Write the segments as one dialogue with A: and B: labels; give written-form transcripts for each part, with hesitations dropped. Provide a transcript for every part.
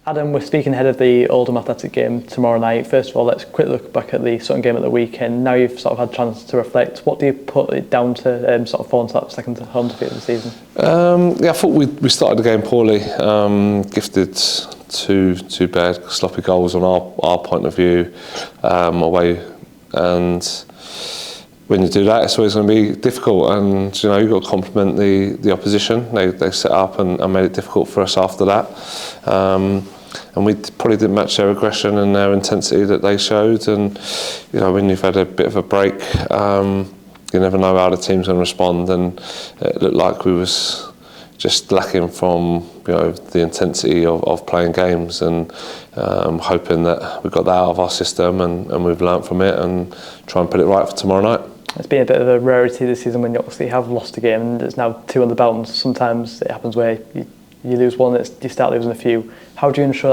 A: Adam, we're speaking ahead of the Oldham Athletic game tomorrow night. First of all, let's quick look back at the Sutton game at the weekend. Now you've sort of had a chance to reflect. What do you put it down to, sort of falling to that second home defeat of the season?
B: I thought we started the game poorly. Gifted two bad sloppy goals on our point of view away, and when you do that, it's always going to be difficult. And you've got to compliment the opposition. They set up and made it difficult for us after that. And we probably didn't match their aggression and their intensity that they showed. And when you've had a bit of a break, you never know how the team's going to respond. And it looked like we was just lacking from the intensity of playing games, and hoping that we got that out of our system and we've learnt from it and try and put it right for tomorrow night.
A: It's been a bit of a rarity this season when you obviously have lost a game, and there's now 2 on the belt, and sometimes it happens where you lose one, you start losing a few. How do you ensure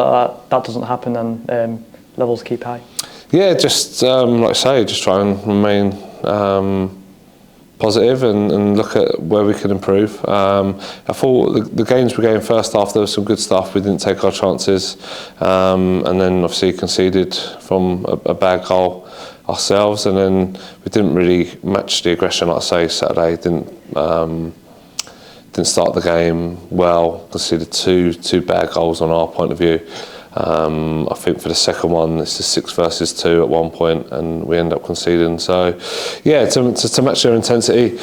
A: that doesn't happen and levels keep high? Yeah,
B: just like I say, just try and remain positive and look at where we can improve. I thought the games we gave first half, there was some good stuff. We didn't take our chances, and then obviously conceded from a bad goal ourselves, and then we didn't really match the aggression. Like I say, Saturday didn't start the game well. Conceded two bad goals on our point of view. I think for the second one, it's a 6 versus 2 at one point, and we end up conceding. So, yeah, to match their intensity,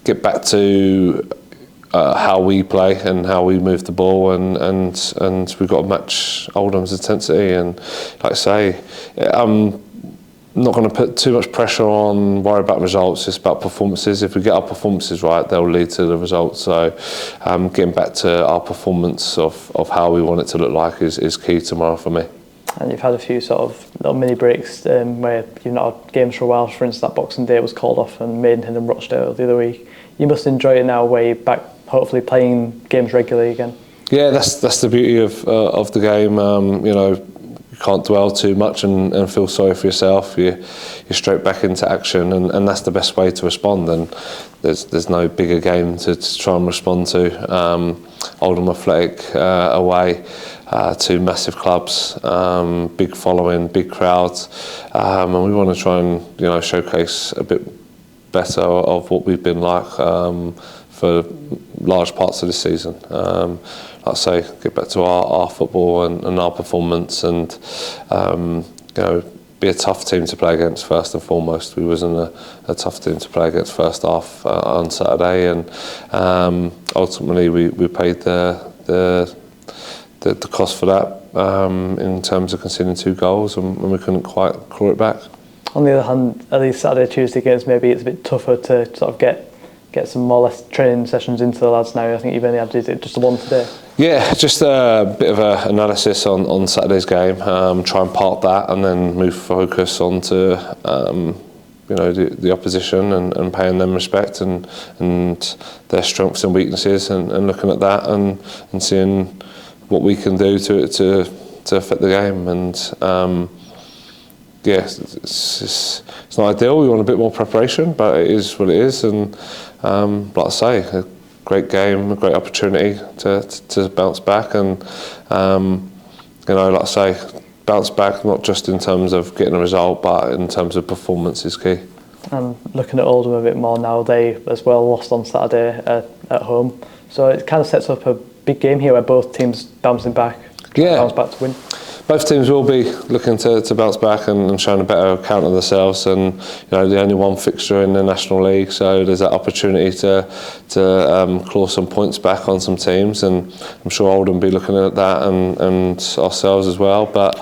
B: get back to how we play and how we move the ball, and we've got to match Oldham's intensity. And like I say, I'm not going to put too much pressure on, worry about results. It's about performances. If we get our performances right, they'll lead to the results. So getting back to our performance of how we want it to look like is key tomorrow for me.
A: And you've had a few sort of little mini breaks where you've not had games for a while. For instance, that Boxing Day was called off, and Maidenhead and Rochdale the other week. You must enjoy it now where you're back, hopefully playing games regularly again. Yeah,
B: that's the beauty of the game. You can't dwell too much and feel sorry for yourself. You're straight back into action, and that's the best way to respond. And there's no bigger game to try and respond to. Oldham Athletic away, 2 massive clubs, big following, big crowds, and we want to try and showcase a bit better of what we've been like for large parts of this season. Like I say, get back to our football and our performance, and be a tough team to play against first and foremost. We wasn't a tough team to play against first half on Saturday, and ultimately we paid the cost for that in terms of conceding 2 goals, and we couldn't quite claw it back.
A: On the other hand, at these Saturday, Tuesday games, maybe it's a bit tougher to sort of get some more or less training sessions into the lads now. I think you've only had just the one today. Yeah,
B: just a bit of an analysis on Saturday's game. Try and park that and then move focus onto the opposition and paying them respect and their strengths and weaknesses and looking at that and seeing what we can do to affect the game. And it's not ideal. We want a bit more preparation, but it is what it is. And like I say, a great game, a great opportunity to bounce back, and like I say, bounce back not just in terms of getting a result, but in terms of performance is key.
A: And looking at Oldham a bit more now, they as well lost on Saturday at home, so it kind of sets up a big game here where both teams bouncing back, bounce back to win.
B: Both teams will be looking to bounce back and showing a better account of themselves, and the only one fixture in the National League, so there's that opportunity to claw some points back on some teams, and I'm sure Oldham will be looking at that and ourselves as well. But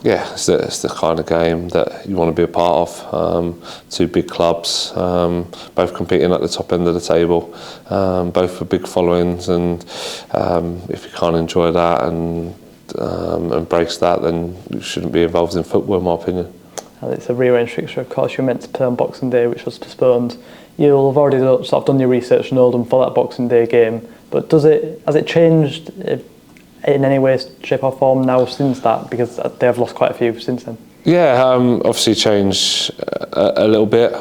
B: it's the kind of game that you want to be a part of. 2 big clubs, both competing at the top end of the table, both with big followings, and if you can't enjoy that and embrace that, then you shouldn't be involved in football, in my opinion.
A: And it's a rearranged fixture, of course. You were meant to play on Boxing Day, which was postponed. You'll have already sort of done your research on Oldham for that Boxing Day game, but has it changed in any way, shape or form now since that? Because they have lost quite a few since then.
B: Yeah, obviously changed a little bit,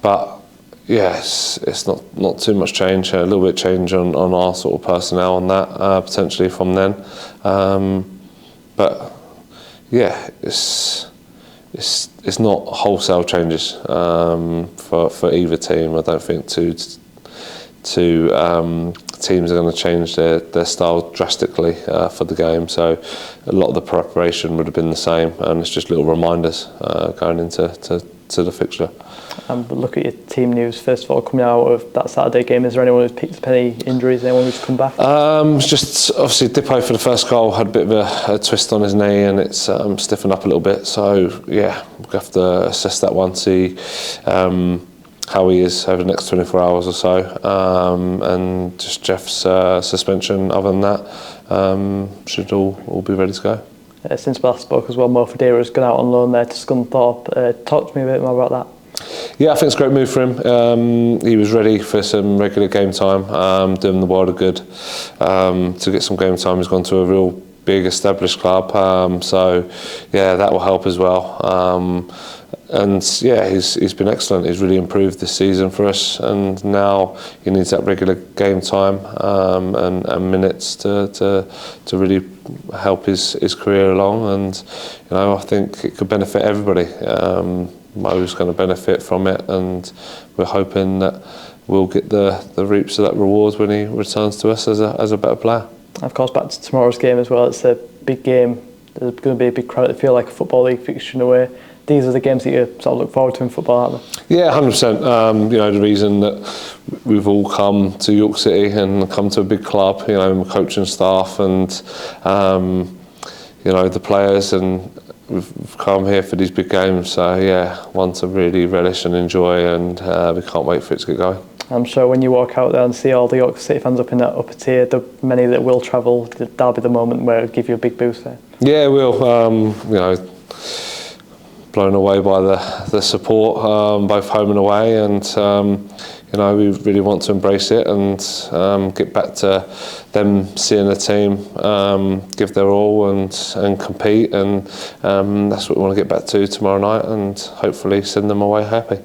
B: but yes, it's not too much change. A little bit of change on our sort of personnel on that potentially from then, but yeah, it's not wholesale changes for either team. I don't think two teams are going to change their style drastically for the game. So a lot of the preparation would have been the same, and it's just little reminders going into the fixture.
A: But look at your team news first of all coming out of that Saturday game. Is there anyone who's picked up any injuries? Anyone who's come back?
B: Just obviously Dippo for the first goal had a bit of a twist on his knee, and it's stiffened up a little bit. So yeah, we'll have to assess that one, see how he is over the next 24 hours or so, and just Jeff's suspension. Other than that, should all be ready to go.
A: Since we last spoke as well, Mo Fadera has gone out on loan there to Scunthorpe. Talk to me a bit more about that.
B: Yeah, I think it's a great move for him. He was ready for some regular game time, doing the world of good. To get some game time, he's gone to a real big established club, so yeah, that will help as well. And yeah, he's been excellent. He's really improved this season for us, and now he needs that regular game time and minutes to really help his career along. And I think it could benefit everybody. Mo's going to benefit from it, and we're hoping that we'll get the reaps of that reward when he returns to us as a better player.
A: Of course, back to tomorrow's game as well. It's a big game. There's going to be a big crowd. It feels like a Football League fixture in a way. These are the games that you sort of look forward to in football, aren't they? Yeah,
B: 100%. The reason that we've all come to York City and come to a big club, coaching staff and the players, and we've come here for these big games. So yeah, one to really relish and enjoy, and we can't wait for it to get going.
A: I'm sure when you walk out there and see all the York City fans up in that upper tier, the many that will travel, that'll be the moment where it'll give you a big boost there. Yeah, it will.
B: Blown away by the support, both home and away, and we really want to embrace it and get back to them seeing the team give their all and compete, and that's what we want to get back to tomorrow night, and hopefully send them away happy.